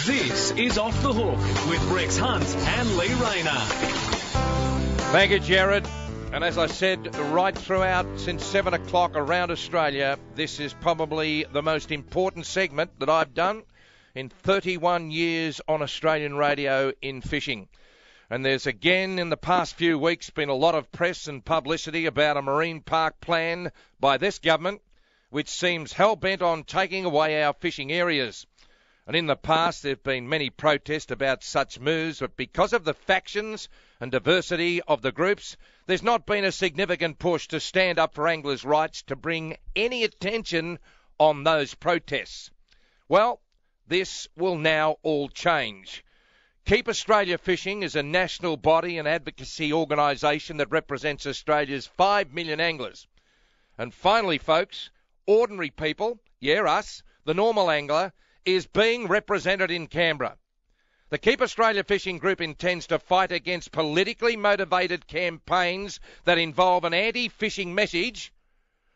This is Off the Hook with Rex Hunt and Lee Rayner. Thank you, Jared. And as I said, right throughout since 7 o'clock around Australia, this is probably the most important segment that I've done in 31 years on Australian radio in fishing. And there's again in the past few weeks been a lot of press and publicity about a marine park plan by this government, which seems hell-bent on taking away our fishing areas. And in the past, there have been many protests about such moves, but because of the factions and diversity of the groups, there's not been a significant push to stand up for anglers' rights to bring any attention on those protests. Well, this will now all change. Keep Australia Fishing is a national body and advocacy organisation that represents Australia's 5 million anglers. And finally, folks, ordinary people, us, the normal angler, is being represented in Canberra. The Keep Australia Fishing Group intends to fight against politically motivated campaigns that involve an anti-fishing message,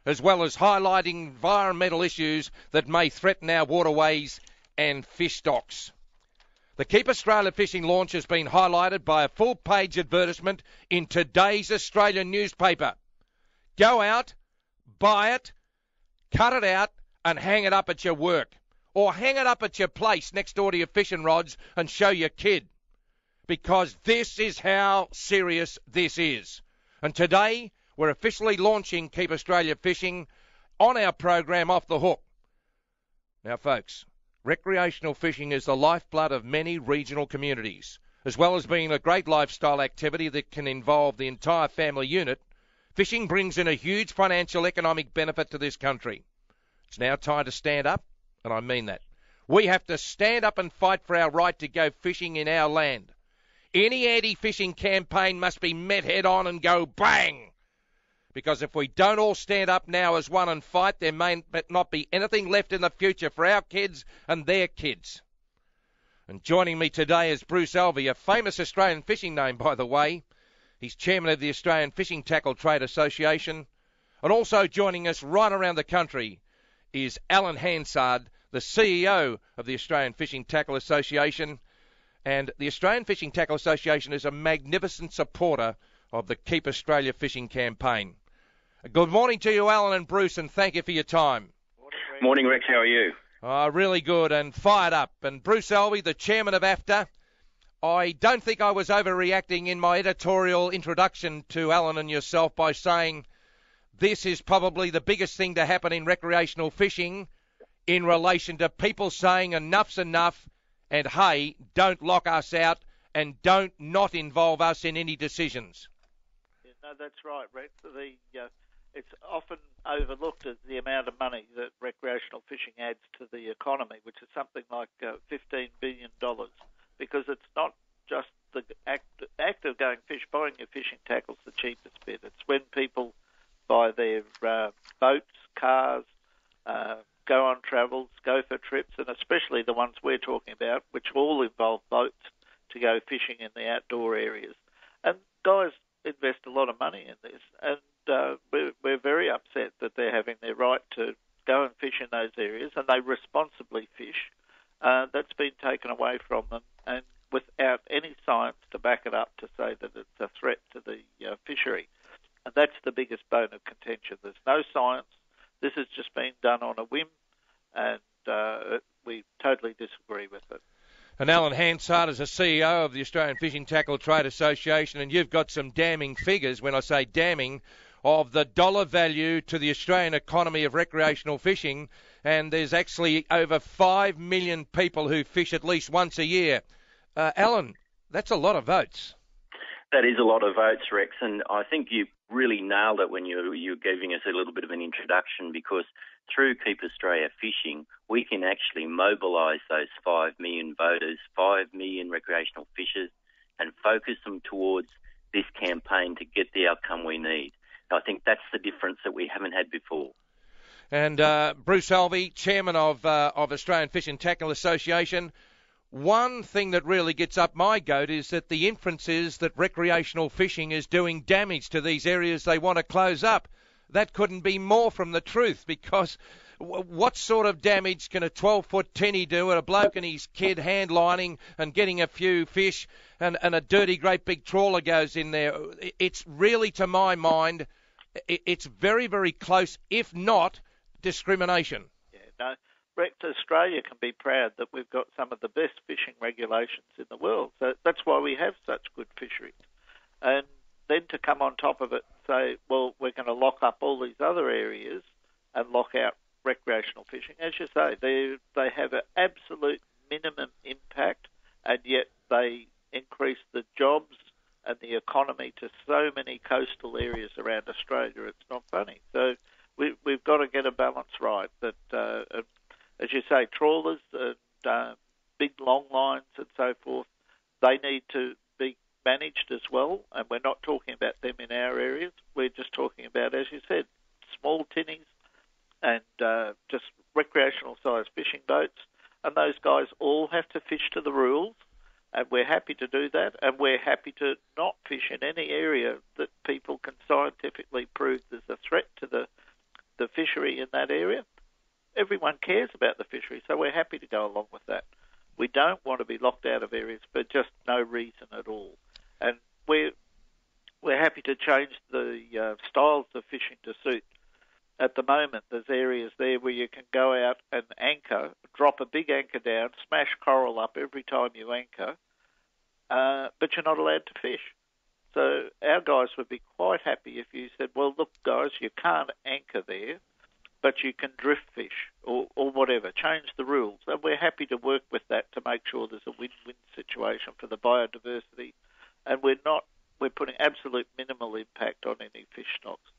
as well as highlighting environmental issues that may threaten our waterways and fish stocks. The Keep Australia Fishing launch has been highlighted by a full-page advertisement in today's Australian newspaper. Go out, buy it, cut it out, and hang it up at your work. Or hang it up at your place next door to your fishing rods and show your kid. Because this is how serious this is. And today, we're officially launching Keep Australia Fishing on our program Off the Hook. Now, folks, recreational fishing is the lifeblood of many regional communities. As well as being a great lifestyle activity that can involve the entire family unit, fishing brings in a huge financial economic benefit to this country. It's now time to stand up. And I mean that. We have to stand up and fight for our right to go fishing in our land. Any anti-fishing campaign must be met head-on and go bang. Because if we don't all stand up now as one and fight, there may not be anything left in the future for our kids and their kids. And joining me today is Bruce Alvey, a famous Australian fishing name, by the way. He's chairman of the Australian Fishing Tackle Trade Association. And also joining us right around the country is Allan Hansard, the CEO of the Australian Fishing Tackle Association. And the Australian Fishing Tackle Association is a magnificent supporter of the Keep Australia Fishing campaign. Good morning to you, Allan and Bruce, and thank you for your time. Morning, Rex. How are you? Really good and fired up. And Bruce Alvey, the chairman of AFTA, I don't think I was overreacting in my editorial introduction to Allan and yourself by saying this is probably the biggest thing to happen in recreational fishing in relation to people saying enough's enough and, hey, don't lock us out and don't not involve us in any decisions. Yeah, no, that's right, Rex. It's often overlooked as the amount of money that recreational fishing adds to the economy, which is something like $15 billion, because it's not just the act of going fish, buying your fishing tackle's the cheapest bit. It's when people buy their boats, cars, go on travels, go for trips, and especially the ones we're talking about, which all involve boats to go fishing in the outdoor areas. And guys invest a lot of money in this, and we're very upset that they're having their right to go and fish in those areas, and they responsibly fish. That's been taken away from them, and without any science to back it up to say that it's a threat to the fishery. And that's the biggest bone of contention. There's no science. This has just been done on a whim, and we totally disagree with it. And Allan Hansard is the CEO of the Australian Fishing Tackle Trade Association, and you've got some damning figures, when I say damning, of the dollar value to the Australian economy of recreational fishing, and there's actually over 5 million people who fish at least once a year. Allan, that's a lot of votes. That is a lot of votes, Rex, and I think you really nailed it when you were giving us a little bit of an introduction, because through Keep Australia Fishing, we can actually mobilise those 5 million voters, 5 million recreational fishers, and focus them towards this campaign to get the outcome we need. I think that's the difference that we haven't had before. And Bruce Alvey, chairman of Australian Fishing Tackle Association, one thing that really gets up my goat is that the inference is that recreational fishing is doing damage to these areas they want to close up. That couldn't be more from the truth, because What sort of damage can a 12-foot tinny do at a bloke and his kid hand-lining and getting a few fish and a dirty great big trawler goes in there? It's really, to my mind, it's very, very close, if not discrimination. Yeah, no. Rex, Australia can be proud that we've got some of the best fishing regulations in the world. So that's why we have such good fisheries. And then to come on top of it and say, well, we're going to lock up all these other areas and lock out recreational fishing. As you say, they have an absolute minimum impact, and yet they increase the jobs and the economy to so many coastal areas around Australia. It's not funny. So we've got to get a balance right. That, as you say, trawlers, big long lines and so forth, they need to be managed as well. And we're not talking about them in our areas. We're just talking about, as you said, small tinnies and just recreational-sized fishing boats. And those guys all have to fish to the rules. And we're happy to do that, and we're happy to not fish in any area that people can scientifically prove there's a threat to the fishery in that area. Everyone cares about the fishery, so we're happy to go along with that. We don't want to be locked out of areas for just no reason at all. And we're happy to change the styles of fishing to suit. At the moment, there's areas there where you can go out and anchor, drop a big anchor down, smash coral up every time you anchor, but you're not allowed to fish. So our guys would be quite happy if you said, well, look, guys, you can't anchor there, but you can drift fish or whatever. Change the rules. And we're happy to work with that to make sure there's a win-win situation for the biodiversity. And we're putting absolute minimal impact on any fish stocks.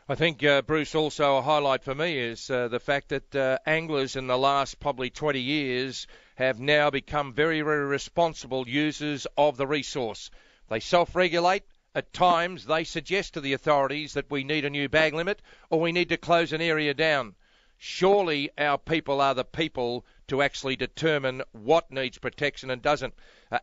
I think, Bruce, also a highlight for me is the fact that anglers in the last probably 20 years have now become very, very responsible users of the resource. They self-regulate. At times, they suggest to the authorities that we need a new bag limit or we need to close an area down. Surely our people are the people to actually determine what needs protection and doesn't.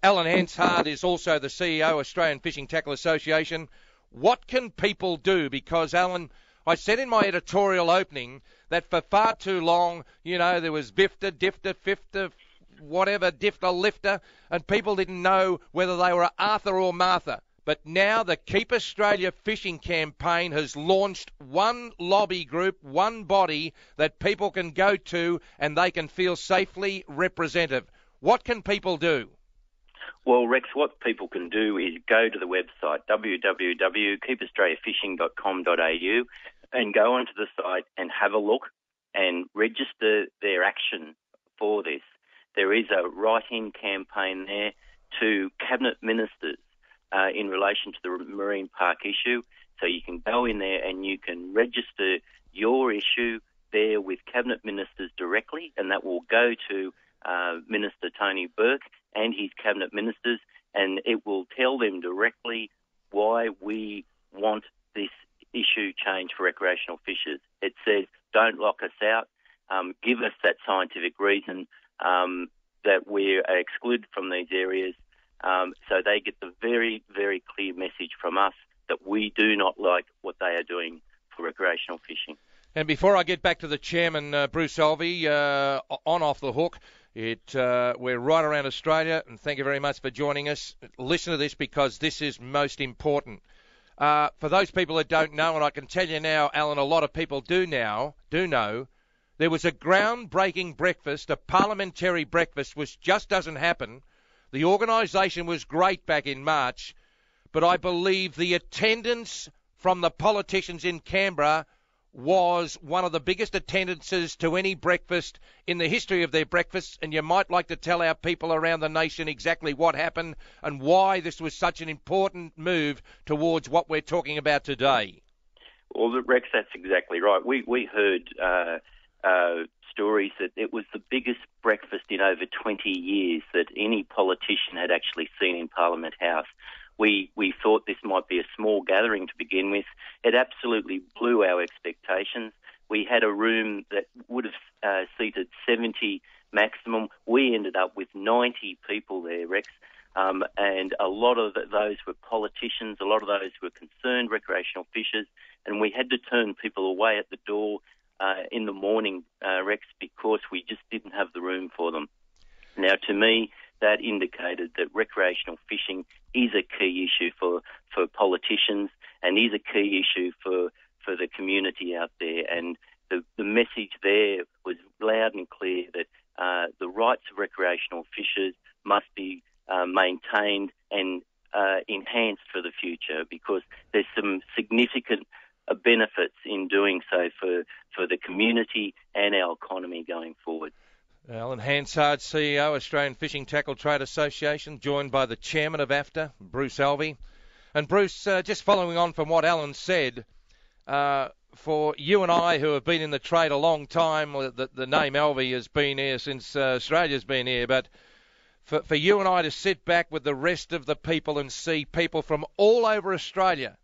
Allan Hansard is also the CEO of Australian Fishing Tackle Association. What can people do? Because, Allan, I said in my editorial opening that for far too long, there was Bifta, Difta, Fifta, whatever, Difta, Lifta, and people didn't know whether they were Arthur or Martha. But now the Keep Australia Fishing campaign has launched one lobby group, one body that people can go to and they can feel safely represented. What can people do? Well, Rex, what people can do is go to the website, www.keepaustraliafishing.com.au, and go onto the site and have a look and register their action for this. There is a write-in campaign there to Cabinet Ministers in relation to the marine park issue. So you can go in there and you can register your issue there with Cabinet Ministers directly, and that will go to Minister Tony Burke and his Cabinet Ministers, and it will tell them directly why we want this issue changed for recreational fishers. It says, don't lock us out, give us that scientific reason that we're excluded from these areas, so they get the very, very clear message from us that we do not like what they are doing for recreational fishing. And before I get back to the chairman, Bruce Alvey, on Off the Hook, we're right around Australia, and thank you very much for joining us. Listen to this because this is most important. For those people that don't know, and I can tell you now, Allan, a lot of people do know, there was a groundbreaking breakfast, a parliamentary breakfast, which just doesn't happen. The organisation was great back in March, but I believe the attendance from the politicians in Canberra was one of the biggest attendances to any breakfast in the history of their breakfasts, and you might like to tell our people around the nation exactly what happened and why this was such an important move towards what we're talking about today. Well, Rex, that's exactly right. We heard stories that it was the biggest breakfast in over 20 years that any politician had actually seen in Parliament House. We thought this might be a small gathering to begin with. It absolutely blew our expectations. We had a room that would have seated 70 maximum. We ended up with 90 people there, Rex, and a lot of those were politicians, a lot of those were concerned recreational fishers, and we had to turn people away at the door in the morning, Rex, because we just didn't have the room for them. Now, to me, that indicated that recreational fishing is a key issue for politicians and is a key issue for the community out there. And the message there was loud and clear that the rights of recreational fishers must be maintained and enhanced for the future, because there's some significant benefits in doing so for the community and our economy going forward. Allan Hansard, CEO, Australian Fishing Tackle Trade Association, joined by the chairman of AFTA, Bruce Alvey. And Bruce, just following on from what Allan said, for you and I who have been in the trade a long time, the name Alvey has been here since Australia's been here, but for you and I to sit back with the rest of the people and see people from all over Australia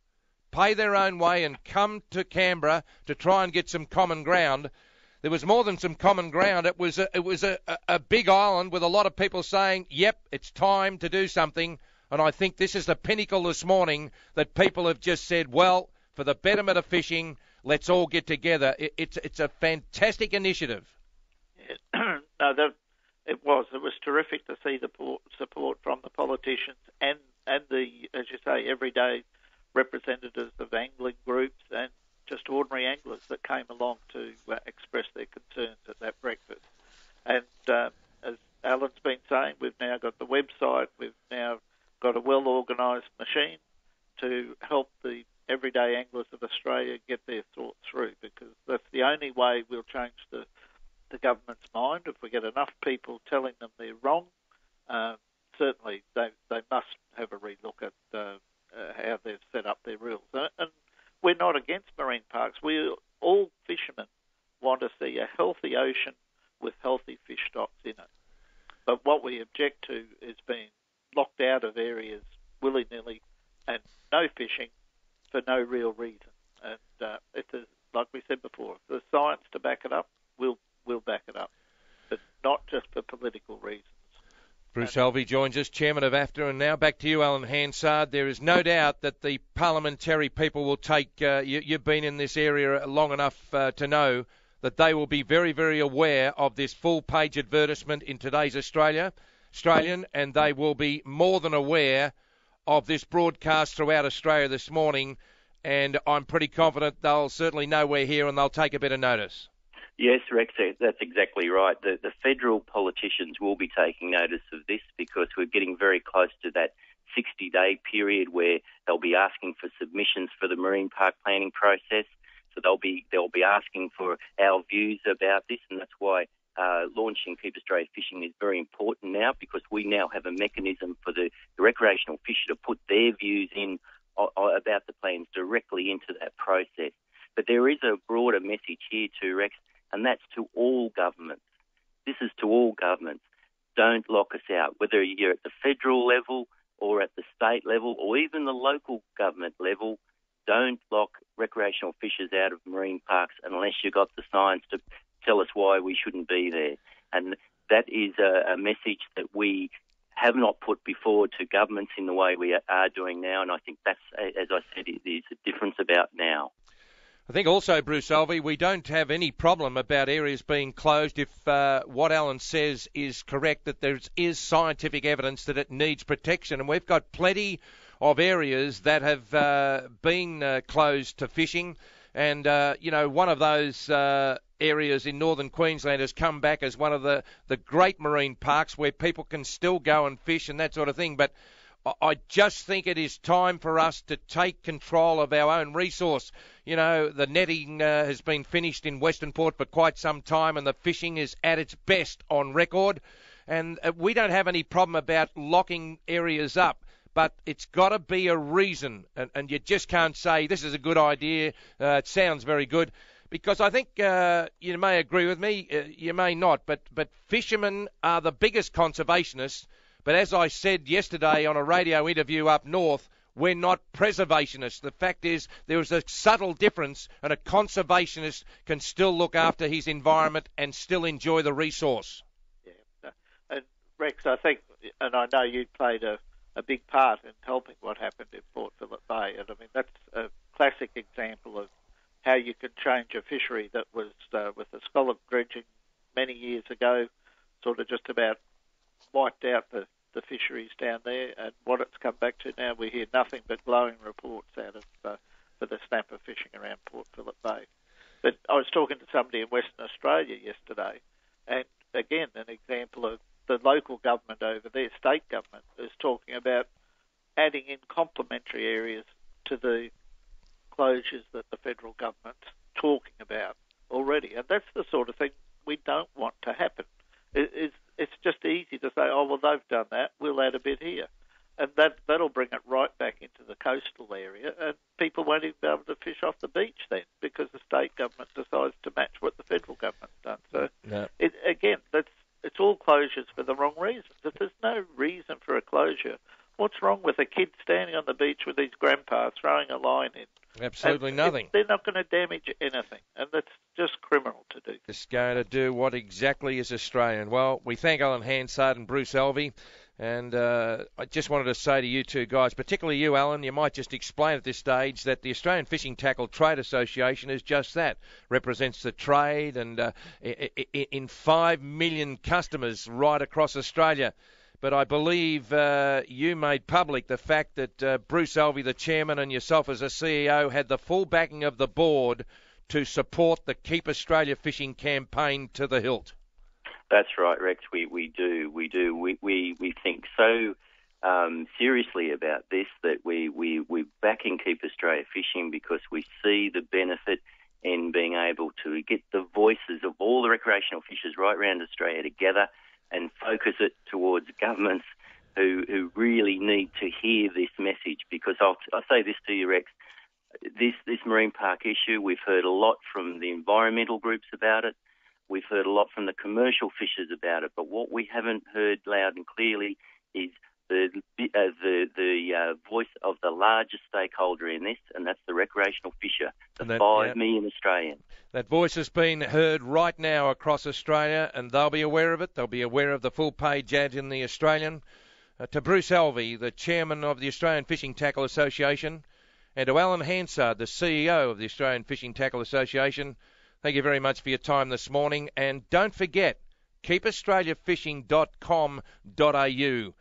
pay their own way and come to Canberra to try and get some common ground. There was more than some common ground. It was a big island with a lot of people saying, yep, it's time to do something. And I think this is the pinnacle this morning that people have just said, well, for the betterment of fishing, let's all get together. It's a fantastic initiative. Yeah. No, it was terrific to see the support from the politicians and the, as you say, everyday representatives of angling groups and just ordinary anglers that came along to express their concerns at that breakfast. And as Alan's been saying, we've now got the website, we've now got a well-organised machine to help the everyday anglers of Australia get their thoughts through, because that's the only way we'll change the government's mind. If we get enough people telling them they're wrong, certainly they must have a relook at how they've set up their rules. And we're not against marine parks. All fishermen want to see a healthy ocean with healthy fish stocks in it. But what we object to is being locked out of areas willy-nilly and no fishing for no real reason. And like we said before, if there's science to back it up, we'll back it up, but not just for political reasons. Bruce Alvey joins us, chairman of AFTA, and now back to you, Allan Hansard. There is no doubt that the parliamentary people will take, you've been in this area long enough to know that they will be very, very aware of this full-page advertisement in today's Australian, and they will be more than aware of this broadcast throughout Australia this morning, and I'm pretty confident they'll certainly know we're here and they'll take a bit of notice. Yes, Rex, that's exactly right. The federal politicians will be taking notice of this, because we're getting very close to that 60-day period where they'll be asking for submissions for the marine park planning process. So they'll be asking for our views about this, and that's why launching Keep Australia Fishing is very important now, because we now have a mechanism for the recreational fisher to put their views in about the plans directly into that process. But there is a broader message here too, Rex, and that's to all governments. This is to all governments. Don't lock us out, whether you're at the federal level or at the state level or even the local government level. Don't lock recreational fishers out of marine parks unless you've got the science to tell us why we shouldn't be there. And that is a message that we have not put before to governments in the way we are doing now, and I think that's, as I said, there's a difference about now. I think also, Bruce Alvey, we don't have any problem about areas being closed if what Allan says is correct, that there is scientific evidence that it needs protection. And we've got plenty of areas that have been closed to fishing. And, one of those areas in northern Queensland has come back as one of the great marine parks where people can still go and fish and that sort of thing. But I just think it is time for us to take control of our own resource. The netting has been finished in Western Port for quite some time, and the fishing is at its best on record. And we don't have any problem about locking areas up, but it's got to be a reason. And you just can't say, this is a good idea, it sounds very good. Because I think you may agree with me, you may not, but fishermen are the biggest conservationists. But as I said yesterday on a radio interview up north, we're not preservationists. The fact is there is a subtle difference, and a conservationist can still look after his environment and still enjoy the resource. Yeah. And Rex, I think, and I know you played a big part in helping what happened in Port Phillip Bay, and I mean that's a classic example of how you can change a fishery that was with the scallop dredging many years ago, sort of just about wiped out the fisheries down there, and what it's come back to now, we hear nothing but glowing reports out of for the snapper fishing around Port Phillip Bay. But I was talking to somebody in Western Australia yesterday, and again, an example of the local government over there, state government, is talking about adding in complementary areas to the closures that the federal government's talking about already. And that's the sort of thing we don't want to happen. It's just easy to say, oh, well, they've done that, we'll add a bit here. And that'll bring it right back into the coastal area, and people won't even be able to fish off the beach then, because the state government decides to match what the federal government's done. So, it's all closures for the wrong reasons. If there's no reason for a closure, what's wrong with a kid standing on the beach with his grandpa throwing a line in? Absolutely nothing. They're not going to damage anything, and that's just criminal to do. Just going to do what exactly is Australian. Well, we thank Allan Hansard and Bruce Alvey, and I just wanted to say to you two guys, particularly you, Allan, you might just explain at this stage that the Australian Fishing Tackle Trade Association is just that, represents the trade and in 5 million customers right across Australia. But I believe you made public the fact that Bruce Alvey, the chairman, and yourself as a CEO had the full backing of the board to support the Keep Australia Fishing campaign to the hilt. That's right, Rex. We do. We think so seriously about this that we're backing Keep Australia Fishing because we see the benefit in being able to get the voices of all the recreational fishers right around Australia together and focus it towards governments who really need to hear this message. Because I'll say this to you, Rex, this marine park issue, we've heard a lot from the environmental groups about it. We've heard a lot from the commercial fishers about it. But what we haven't heard loud and clearly is the voice of the largest stakeholder in this, and that's the recreational fisher, the 5 million Australians. That voice has been heard right now across Australia, and they'll be aware of it. They'll be aware of the full-page ad in the Australian. To Bruce Alvey, the chairman of the Australian Fishing Tackle Association, and to Allan Hansard, the CEO of the Australian Fishing Tackle Association, thank you very much for your time this morning. And don't forget, keepaustraliafishing.com.au.